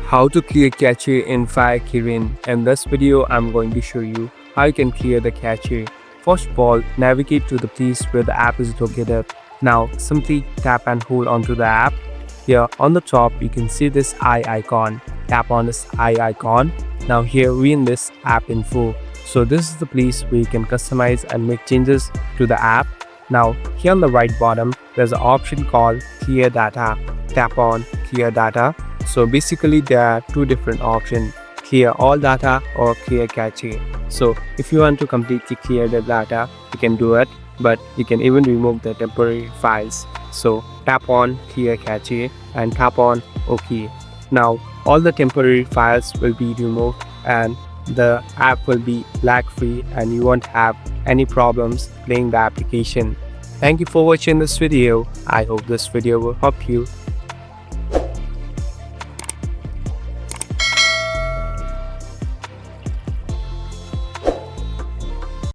How to clear cache in Fire Kirin. In this video, I'm going to show you how you can clear the cache. First of all, navigate to the place where the app is located. Now, simply tap and hold onto the app. Here on the top, you can see this eye icon. Tap on this eye icon. Now here we in this app info. So this is the place where you can customize and make changes to the app. Now here on the right bottom, there's an option called clear data. Tap on clear data. So basically there are two different options, clear all data or clear cache. So if you want to completely clear the data, you can do it, but you can even remove the temporary files. So tap on clear cache and tap on OK. Now all the temporary files will be removed and the app will be lag free and you won't have any problems playing the application. Thank you for watching this video. I hope this video will help you.